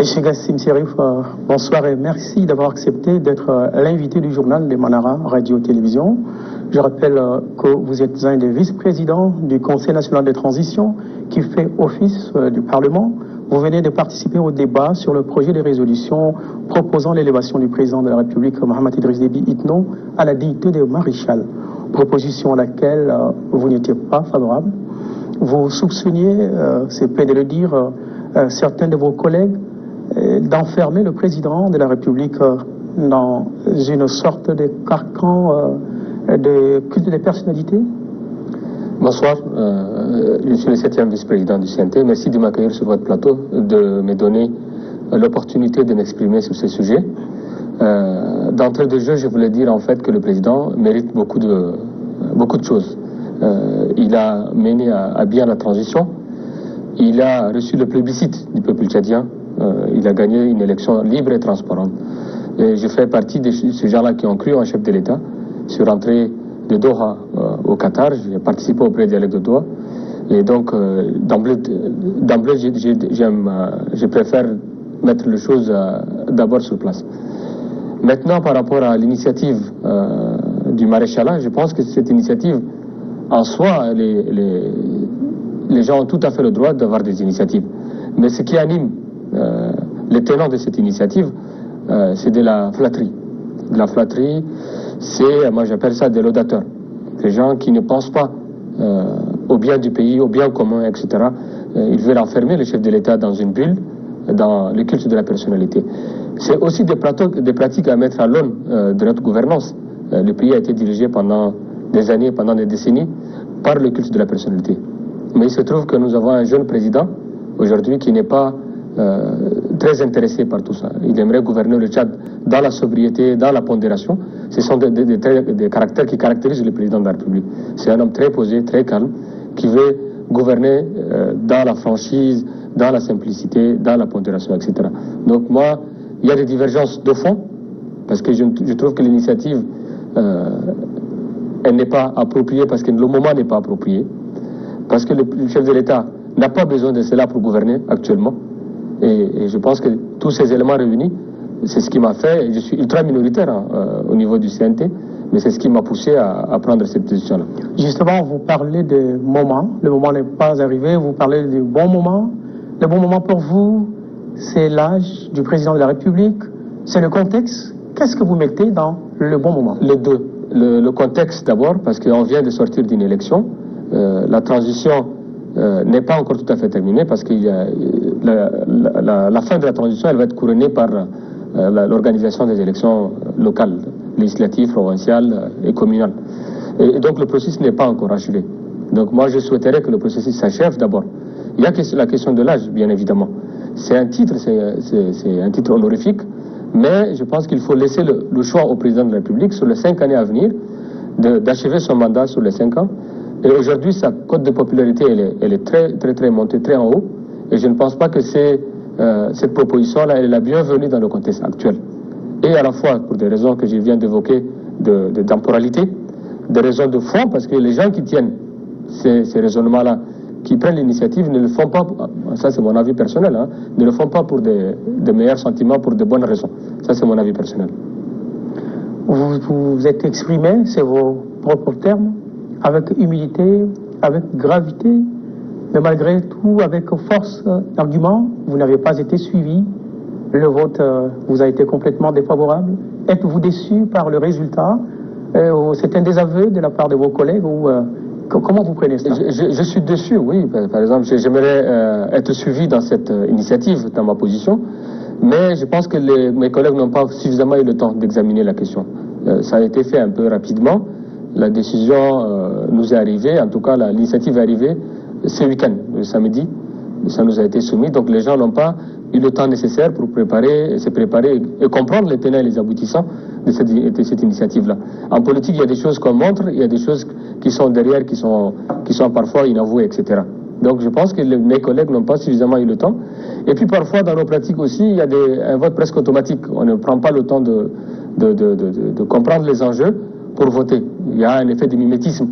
Monsieur Gassim Serif, bonsoir et merci d'avoir accepté d'être l'invité du journal des Manara Radio-Télévision. Je rappelle que vous êtes un des vice-présidents du Conseil national de transition qui fait office du Parlement. Vous venez de participer au débat sur le projet de résolution proposant l'élévation du président de la République, Mohamed Idriss Déby Itno, à la dignité de maréchal. Proposition à laquelle vous n'étiez pas favorable. Vous soupçonniez, c'est peu de le dire, certains de vos collègues d'enfermer le président de la République dans une sorte de carcan de culte des personnalités. Bonsoir, je suis le 7e vice-président du CNT. Merci de m'accueillir sur votre plateau, de me donner l'opportunité de m'exprimer sur ces sujets. D'entrée de jeu, je voulais dire en fait que le président mérite beaucoup de choses. Il a mené à bien la transition, il a reçu le plébiscite du peuple tchadien, il a gagné une élection libre et transparente. Et je fais partie de ces gens-là qui ont cru en chef de l'État. Je suis rentré de Doha au Qatar, j'ai participé au pré-dialogue de Doha. Et donc, d'emblée, je préfère mettre les choses d'abord sur place. Maintenant, par rapport à l'initiative du maréchalat, je pense que cette initiative, en soi, les gens ont tout à fait le droit d'avoir des initiatives. Mais ce qui anime les tenants de cette initiative, c'est de la flatterie. De la flatterie, c'est, moi j'appelle ça des laudateurs. Des gens qui ne pensent pas au bien du pays, au bien commun, etc. Ils veulent enfermer le chef de l'État dans une bulle, dans le culte de la personnalité. C'est aussi des pratiques à mettre à l'aune de notre gouvernance. Le pays a été dirigé pendant des années, pendant des décennies, par le culte de la personnalité. Mais il se trouve que nous avons un jeune président, aujourd'hui, qui n'est pas très intéressé par tout ça. Il aimerait gouverner le Tchad dans la sobriété, dans la pondération. Ce sont des caractères qui caractérisent le président de la République. C'est un homme très posé, très calme, qui veut gouverner dans la franchise, dans la simplicité, dans la pondération, etc. Donc moi, il y a des divergences de fond, parce que je trouve que l'initiative, elle n'est pas appropriée, parce que le moment n'est pas approprié, parce que le chef de l'État n'a pas besoin de cela pour gouverner actuellement. Et je pense que tous ces éléments réunis, c'est ce qui m'a fait, je suis ultra minoritaire au niveau du CNT, mais c'est ce qui m'a poussé à prendre cette position-là. Justement, vous parlez de moment, le moment n'est pas arrivé, vous parlez du bon moment. Le bon moment pour vous, c'est l'âge du président de la République, c'est le contexte. Qu'est-ce que vous mettez dans le bon moment? Les deux. Le contexte d'abord, parce qu'on vient de sortir d'une élection. La transition n'est pas encore tout à fait terminée, parce que la fin de la transition, elle va être couronnée par l'organisation des élections locales, législatives, provinciales et communales. Et donc le processus n'est pas encore achevé. Donc moi je souhaiterais que le processus s'achève d'abord. Il y a la question de l'âge, bien évidemment. C'est un titre, c'est un titre honorifique, mais je pense qu'il faut laisser le choix au président de la République sur les 5 années à venir d'achever son mandat sur les 5 ans. Et aujourd'hui, sa cote de popularité, elle est très montée, très en haut. Et je ne pense pas que cette proposition-là, elle est la bienvenue dans le contexte actuel. Et à la fois, pour des raisons que je viens d'évoquer, de temporalité, des raisons de fond, parce que les gens qui tiennent ces raisonnements-là, qui prennent l'initiative, ne le font pas, ça c'est mon avis personnel, ne le font pas pour de meilleurs sentiments, pour de bonnes raisons. Ça c'est mon avis personnel. Vous êtes exprimé, c'est vos propres termes, avec humilité, avec gravité, mais malgré tout, avec force d'argument, vous n'avez pas été suivi. Le vote vous a été complètement défavorable. Êtes-vous déçu par le résultat? C'est un désaveu de la part de vos collègues ou comment vous prenez ça? Je suis déçu, oui. Par exemple, j'aimerais être suivi dans cette initiative, dans ma position, mais je pense que mes collègues n'ont pas suffisamment eu le temps d'examiner la question. Ça a été fait un peu rapidement. La décision nous est arrivée, en tout cas l'initiative est arrivée ce week-end, le samedi. Ça nous a été soumis, donc les gens n'ont pas eu le temps nécessaire pour se préparer et comprendre les tenants et les aboutissants de cette initiative-là. En politique, il y a des choses qu'on montre, il y a des choses qui sont derrière, qui sont parfois inavouées, etc. Donc je pense que mes collègues n'ont pas suffisamment eu le temps. Et puis parfois, dans nos pratiques aussi, il y a un vote presque automatique. On ne prend pas le temps de comprendre les enjeux pour voter. Il y a un effet de mimétisme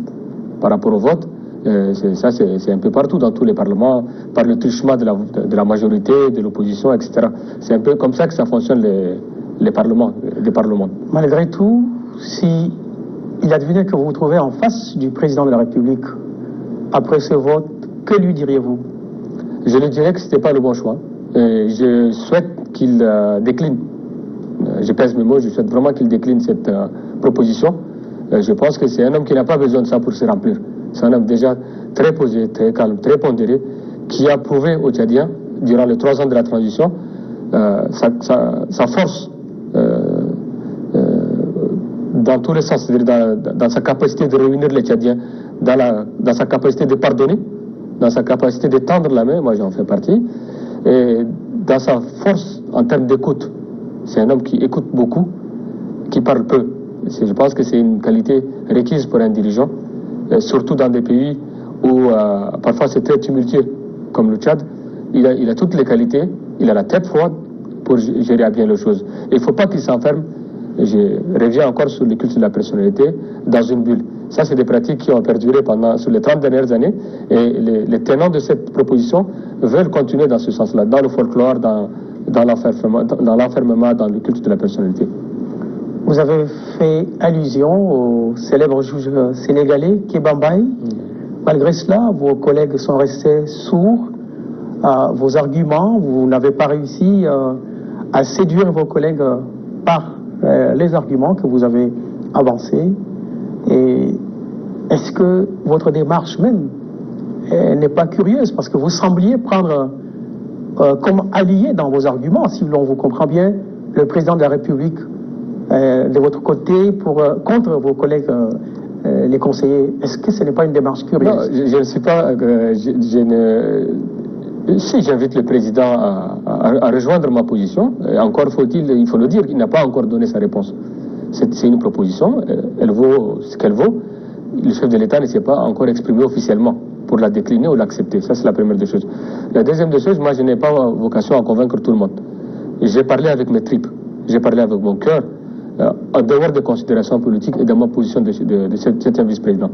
par rapport au vote. C'est un peu partout, dans tous les parlements, par le truchement de la majorité, de l'opposition, etc. C'est un peu comme ça que ça fonctionne les parlements. Malgré tout, si il advenait que vous vous trouvez en face du président de la République, après ce vote, que lui diriez-vous? Je lui dirais que ce n'était pas le bon choix. Je souhaite qu'il décline. Je pèse mes mots, je souhaite vraiment qu'il décline cette proposition. Je pense que c'est un homme qui n'a pas besoin de ça pour se remplir. C'est un homme déjà très posé, très calme, très pondéré, qui a prouvé aux Tchadiens, durant les 3 ans de la transition, sa force dans tous les sens, c'est-à-dire dans sa capacité de réunir les Tchadiens, dans sa capacité de pardonner, dans sa capacité de tendre la main, moi j'en fais partie, et dans sa force en termes d'écoute. C'est un homme qui écoute beaucoup, qui parle peu. Je pense que c'est une qualité requise pour un dirigeant, surtout dans des pays où parfois c'est très tumultueux, comme le Tchad. Il a toutes les qualités, il a la tête froide pour gérer bien les choses. Et il ne faut pas qu'il s'enferme, je reviens encore sur le culte de la personnalité, dans une bulle. Ça, c'est des pratiques qui ont perduré sur les 30 dernières années, et les tenants de cette proposition veulent continuer dans ce sens-là, dans le folklore, dans l'enfermement, dans le culte de la personnalité. Vous avez fait allusion au célèbre juge sénégalais Kéba Mbaye. Malgré cela, vos collègues sont restés sourds à vos arguments. Vous n'avez pas réussi à séduire vos collègues par les arguments que vous avez avancés. Et est-ce que votre démarche même n'est pas curieuse? Parce que vous sembliez prendre comme allié dans vos arguments, si l'on vous comprend bien, le président de la République de votre côté contre vos collègues les conseillers. Est-ce que ce n'est pas une démarche curieuse? Non, je ne suis pas... Si j'invite le président à rejoindre ma position, encore il faut le dire, il n'a pas encore donné sa réponse. C'est une proposition, elle vaut ce qu'elle vaut. Le chef de l'État ne s'est pas encore exprimé officiellement pour la décliner ou l'accepter. Ça, c'est la première des choses. La deuxième des choses, moi, je n'ai pas vocation à convaincre tout le monde. J'ai parlé avec mes tripes, j'ai parlé avec mon cœur, en dehors des considérations politiques et de ma position de 7e vice-président.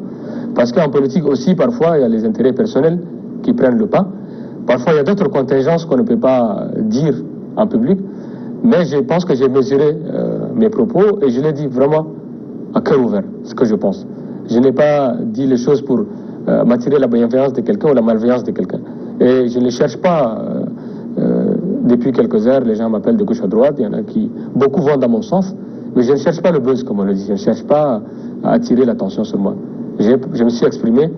Parce qu'en politique aussi, parfois, il y a les intérêts personnels qui prennent le pas. Parfois, il y a d'autres contingences qu'on ne peut pas dire en public. Mais je pense que j'ai mesuré mes propos et je l'ai dit vraiment à cœur ouvert, ce que je pense. Je n'ai pas dit les choses pour m'attirer la bienveillance de quelqu'un ou la malveillance de quelqu'un. Et je ne cherche pas, depuis quelques heures, les gens m'appellent de gauche à droite, il y en a qui, beaucoup vont dans mon sens, mais je ne cherche pas le buzz, comme on le dit, je ne cherche pas à attirer l'attention sur moi. Je me suis exprimé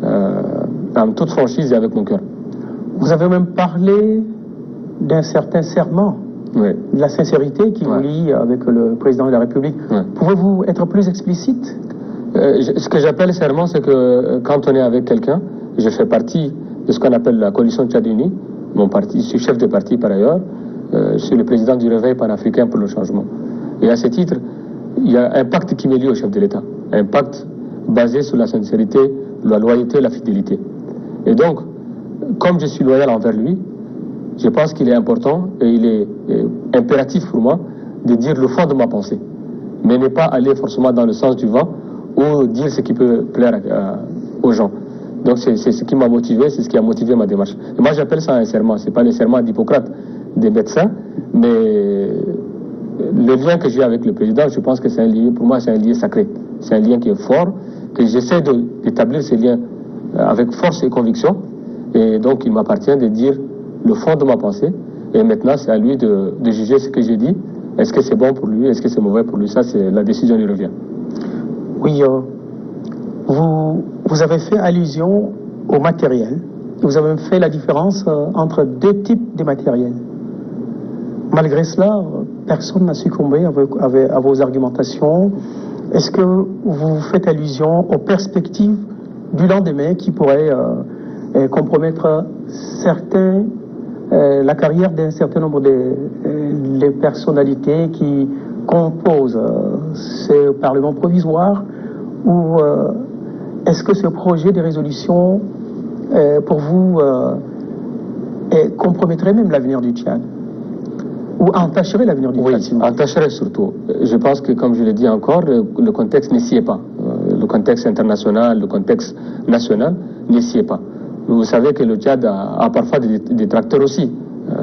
en toute franchise et avec mon cœur. Vous avez même parlé d'un certain serment, oui, de la sincérité qui vous lie avec le président de la République. Oui. Pouvez-vous être plus explicite? Ce que j'appelle serment, c'est que quand on est avec quelqu'un, je fais partie de ce qu'on appelle la coalition Tchad Uni, mon parti, je suis chef de parti par ailleurs, je suis le président du Réveil panafricain pour le changement. Et à ce titre, il y a un pacte qui me lie au chef de l'État, un pacte basé sur la sincérité, la loyauté, la fidélité. Et donc, comme je suis loyal envers lui, je pense qu'il est important et il est impératif pour moi de dire le fond de ma pensée, mais ne pas aller forcément dans le sens du vent ou dire ce qui peut plaire aux gens. Donc c'est ce qui m'a motivé, c'est ce qui a motivé ma démarche. Et moi j'appelle ça un serment, c'est pas le serment d'Hippocrate des médecins, mais le lien que j'ai avec le président, je pense que c'est un lien, pour moi c'est un lien sacré, c'est un lien qui est fort, que j'essaie d'établir ces liens avec force et conviction, et donc il m'appartient de dire le fond de ma pensée, et maintenant c'est à lui de juger ce que j'ai dit. Est-ce que c'est bon pour lui, est-ce que c'est mauvais pour lui? Ça, c'est la décision lui revient. Oui, vous avez fait allusion au matériel. Vous avez fait la différence entre deux types de matériel. Malgré cela, personne n'a succombé à vos argumentations. Est-ce que vous faites allusion aux perspectives du lendemain qui pourraient compromettre la carrière d'un certain nombre de personnalités qui composent ce Parlement provisoire, ou est-ce que ce projet de résolution, pour vous, compromettrait même l'avenir du Tchad, ou entacherait l'avenir du Tchad? Oui, entacherait surtout. Je pense que, comme je l'ai dit encore, le contexte ne s'y est pas. Le contexte international, le contexte national n'essayez pas. Vous savez que le Tchad a parfois des détracteurs aussi.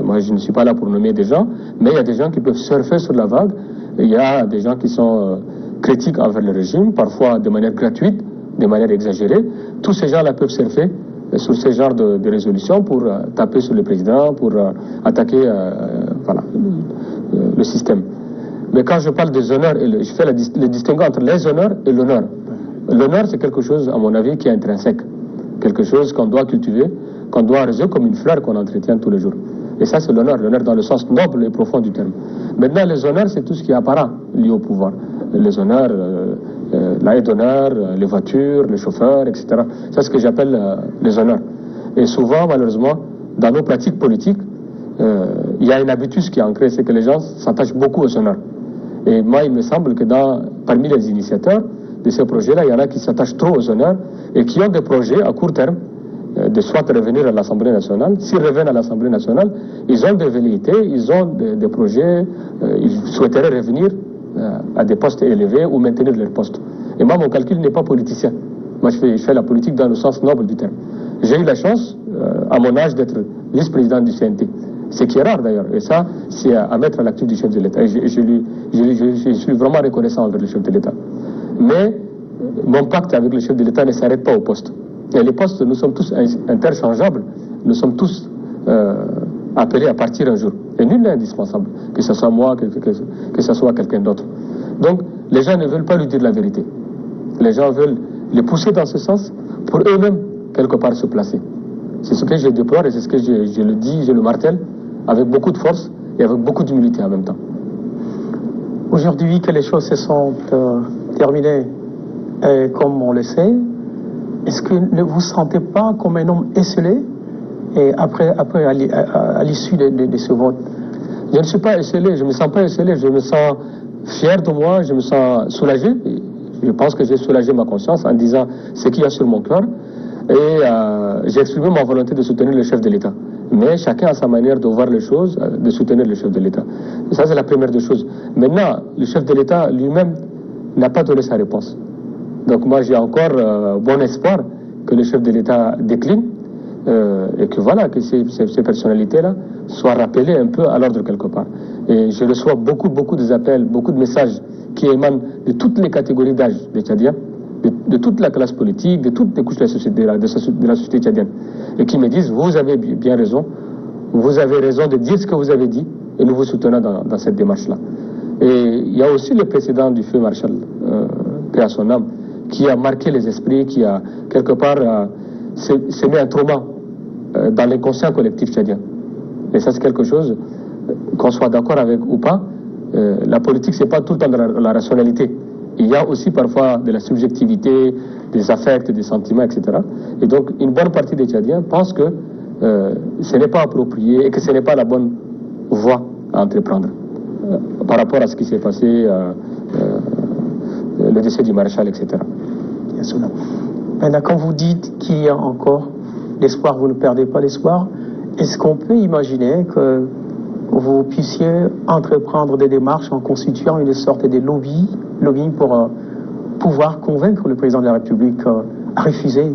Moi, je ne suis pas là pour nommer des gens, mais il y a des gens qui peuvent surfer sur la vague. Il y a des gens qui sont critiques envers le régime, parfois de manière gratuite, de manière exagérée. Tous ces gens-là peuvent surfer sur ce genre de résolutions pour taper sur le président, pour attaquer le système. Mais quand je parle des honneurs, je fais le distinguo entre les honneurs et l'honneur. L'honneur, c'est quelque chose, à mon avis, qui est intrinsèque. Quelque chose qu'on doit cultiver, qu'on doit arroser comme une fleur qu'on entretient tous les jours. Et ça, c'est l'honneur dans le sens noble et profond du terme. Maintenant, les honneurs, c'est tout ce qui est apparent lié au pouvoir. Les honneurs, la haie d'honneur, les voitures, les chauffeurs, etc. C'est ce que j'appelle les honneurs. Et souvent, malheureusement, dans nos pratiques politiques, il y a une habitude qui est ancrée, c'est que les gens s'attachent beaucoup aux honneurs. Et moi, il me semble que parmi les initiateurs de ces projets-là, il y en a qui s'attachent trop aux honneurs et qui ont des projets à court terme de soit revenir à l'Assemblée nationale. S'ils reviennent à l'Assemblée nationale, ils ont des velléités, ils ont des projets, ils souhaiteraient revenir à des postes élevés ou maintenir leur poste. Et moi, mon calcul n'est pas politicien. Moi, je fais la politique dans le sens noble du terme. J'ai eu la chance, à mon âge, d'être vice-président du CNT. Ce qui est rare d'ailleurs. Et ça, c'est à mettre à l'actif du chef de l'État. Et je suis vraiment reconnaissant envers le chef de l'État. Mais mon pacte avec le chef de l'État ne s'arrête pas au poste. Et les postes, nous sommes tous interchangeables. Nous sommes tous appelés à partir un jour. Et nul n'est indispensable, que ce soit moi, que ce soit quelqu'un d'autre. Donc, les gens ne veulent pas lui dire la vérité. Les gens veulent les pousser dans ce sens pour eux-mêmes, quelque part, se placer. C'est ce que je déplore et c'est ce que je le dis, je le martèle, avec beaucoup de force et avec beaucoup d'humilité en même temps. Aujourd'hui que les choses se sont terminées, comme on le sait, est-ce que ne vous sentez pas comme un homme esselé et après à l'issue de ce vote? Je ne suis pas esselé, je ne me sens pas esselé, je me sens fier de moi, je me sens soulagé. Je pense que j'ai soulagé ma conscience en disant ce qu'il y a sur mon cœur et j'ai exprimé ma volonté de soutenir le chef de l'État. Mais chacun a sa manière de voir les choses, de soutenir le chef de l'État. Ça, c'est la première des choses. Maintenant, le chef de l'État lui-même n'a pas donné sa réponse. Donc moi, j'ai encore bon espoir que le chef de l'État décline et que voilà, que ces personnalités-là soient rappelées un peu à l'ordre quelque part. Et je reçois beaucoup des appels, beaucoup de messages qui émanent de toutes les catégories d'âge des Tchadiens, de toute la classe politique, de toutes les couches de la société tchadienne, et qui me disent, vous avez bien raison, vous avez raison de dire ce que vous avez dit, et nous vous soutenons dans cette démarche-là. Et il y a aussi le précédent du feu Marshal, paix à son âme, qui a marqué les esprits, qui a quelque part semé un trauma dans l'inconscient collectif tchadien. Et ça, c'est quelque chose, qu'on soit d'accord avec ou pas, la politique, c'est pas tout le temps de la rationalité. Il y a aussi parfois de la subjectivité, des affects, des sentiments, etc. Et donc, une bonne partie des Tchadiens pensent que ce n'est pas approprié et que ce n'est pas la bonne voie à entreprendre par rapport à ce qui s'est passé, le décès du maréchal, etc. Bien sûr. Maintenant, quand vous dites qu'il y a encore l'espoir, vous ne perdez pas l'espoir, est-ce qu'on peut imaginer que vous puissiez entreprendre des démarches en constituant une sorte de lobbying pour pouvoir convaincre le président de la République à refuser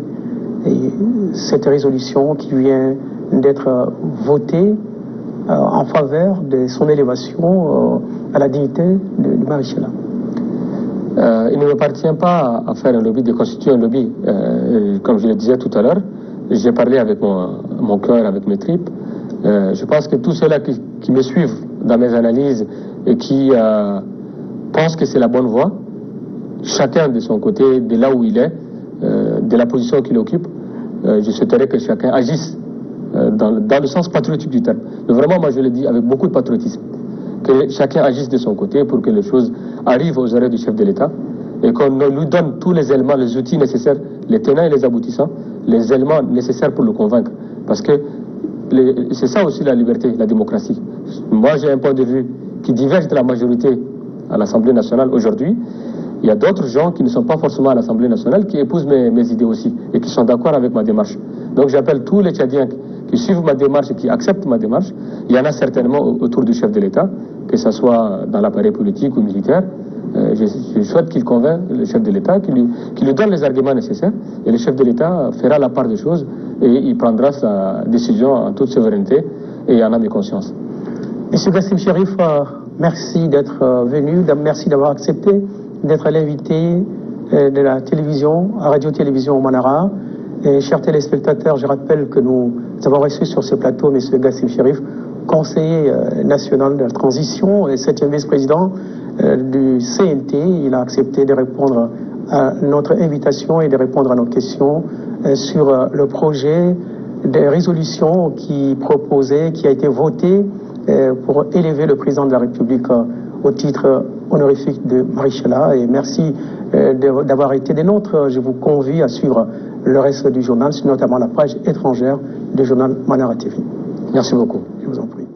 cette résolution qui vient d'être votée en faveur de son élévation à la dignité du maréchal? Il ne m'appartient pas à faire un lobby, de constituer un lobby. Comme je le disais tout à l'heure, j'ai parlé avec mon cœur, avec mes tripes. Je pense que tous ceux-là qui me suivent dans mes analyses et qui pensent que c'est la bonne voie, chacun de son côté, de là où il est, de la position qu'il occupe, je souhaiterais que chacun agisse dans le sens patriotique du terme. Mais vraiment, moi je le dis avec beaucoup de patriotisme, que chacun agisse de son côté pour que les choses arrivent aux oreilles du chef de l'État et qu'on lui donne tous les éléments, les outils nécessaires, les tenants et les aboutissants, les éléments nécessaires pour le convaincre. Parce que c'est ça aussi la liberté, la démocratie. Moi j'ai un point de vue qui diverge de la majorité à l'Assemblée nationale aujourd'hui. Il y a d'autres gens qui ne sont pas forcément à l'Assemblée nationale qui épousent mes idées aussi et qui sont d'accord avec ma démarche. Donc j'appelle tous les Tchadiens qui suivent ma démarche et qui acceptent ma démarche. Il y en a certainement autour du chef de l'État, que ce soit dans l'appareil politique ou militaire, Je souhaite qu'il convainc le chef de l'État, qu'il lui donne les arguments nécessaires, et le chef de l'État fera la part des choses et il prendra sa décision en toute souveraineté et en âme et conscience. Monsieur Gassim Cherif, merci d'être venu, merci d'avoir accepté d'être l'invité de la télévision, Radio-Télévision au Manara. Et chers téléspectateurs, je rappelle que nous avons reçu sur ce plateau M. Gassim Cherif, conseiller national de la transition et 7e vice-président du CNT. Il a accepté de répondre à notre invitation et de répondre à nos questions sur le projet de résolution qui a été voté pour élever le président de la République au titre honorifique de Maréchal. Et merci d'avoir été des nôtres. Je vous convie à suivre le reste du journal, notamment la page étrangère du journal Manara TV. Merci beaucoup. Je vous en prie.